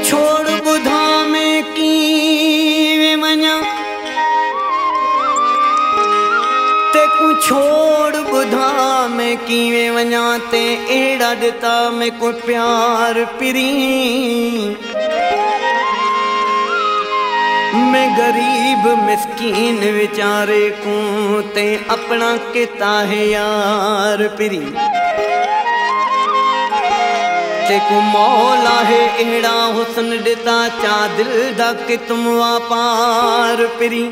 छोड़ बुधा में की वञा तेकू छोड़ बुधा में की वञा ते एड़ा दिता में को प्यार पिरी मैं गरीब मिस्कीन विचारे को ते अपना किता है यार पिरी तेकू मौला है एड़ा हुसन दिता चा दिल दा कि तुम वापार पिरी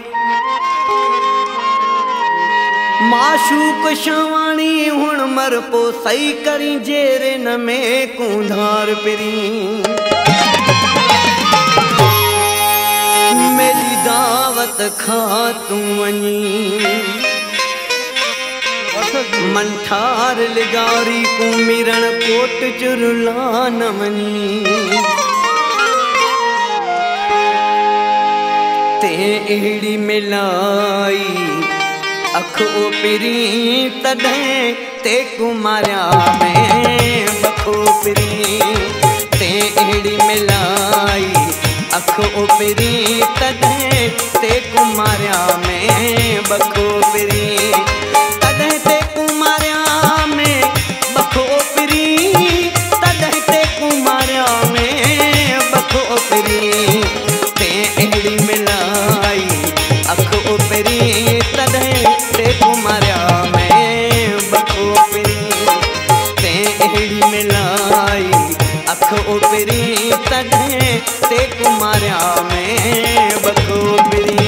माशूक शवाणी हुण मर पो सही करी जेरे न में कुंधार पिरी मेरी दावत खा तू वनी मंठार लिगारी को मिरण कोट चुरला न मनी ते एड़ी मिलाई अख ओ पिरी तॾहिं ते कुमारिया में बखो पिरी ते एड़ी मिलाई अख ओ पिरी तॾहिं ते कुमारिया में बखो पिरी तॾहिं ते कुमारिया में बखो पिरी तॾहिं ते कुमारिया में बखो पिरी ते एड़ी मिलाई अख ओ पिरी तॾहिं ते कुमारिया में बखो पिरी ते एड़ी मिलाई अख ओ पिरी तॾहिं ते कुमारिया में बखो पिरी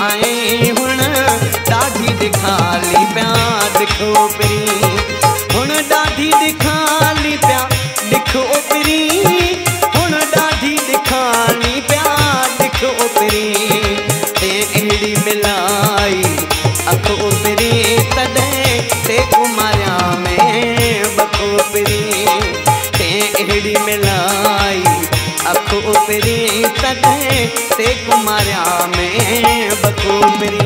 आए हुण ॾाढी दिखाली प्या दिखो पिरी हुण ॾाढी दिखाली प्या दिखो पिरी हुण ॾाढी दिखाली प्या दिखो पिरी ते एड़ी मिलाई अख ओ पिरी तॾहिं ते कुमारिया में बखो पिरी ते एड़ी मिलाई अख ओ पिरी तॾहिं ते कुमारिया में बखो पिरी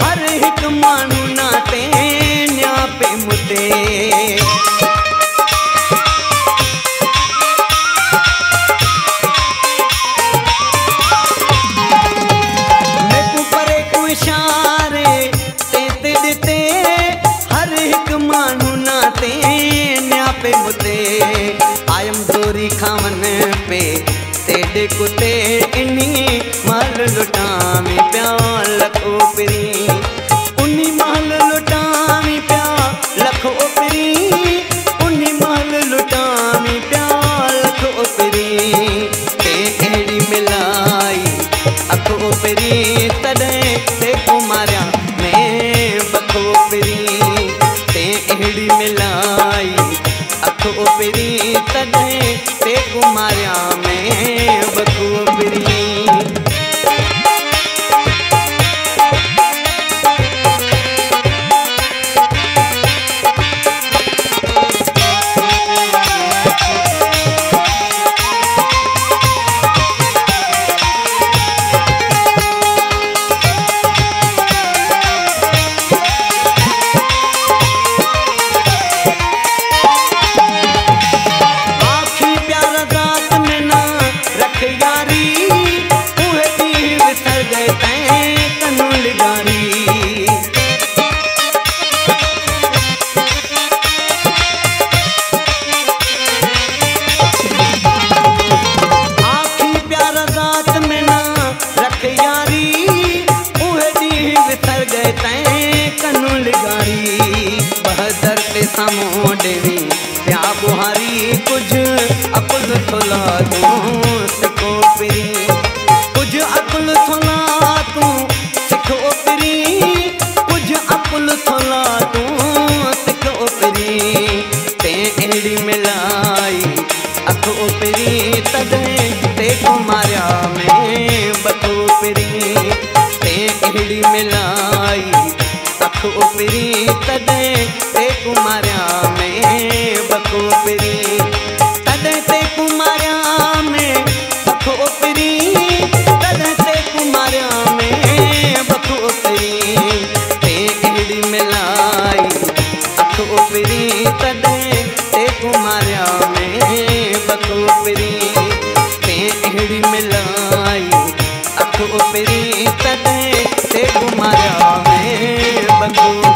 हर एक मानू नाते न्यापे मुते मेकू परे को इशारे ते दिते हर एक मानू नाते न्यापे मुते आयम दोरी खावन पे तेडे कुते इन्हीं माल लुटामी प्या लखो पिरी उन्हीं माल लुटामी प्या लखो पिरी उन्हीं माल लुटामी प्या लखो पिरी ते एड़ी मिलाई अखो पिरी तॾहिं ते कुमारिया में बखो पिरी ते एड़ी मिलाई अखो पिरी तॾहिं ते कुमारिया में बखो पिरी सिखो पिरी कुछ अकुल थोला तू सिखो पिरी कुछ अकुल थोला तू सिखो पिरी ते एड़ी मिलाई अखो पिरी तॾहिं ते कुमारिया में बखो पिरी ते एड़ी मिलाई अखो पिरी तॾहिं ते कुमारिया में बखो पिरी तॾहिं ते कुमारिया में बखो पिरी तॾहिं ते कुमारिया में बखो पिरी ते एड़ी मिलाई अखो पिरी तॾहिं ते कुमारिया में बखो पिरी ते एड़ी मिलाई अखो पिरी तॾहिं ते कुमारिया में बखो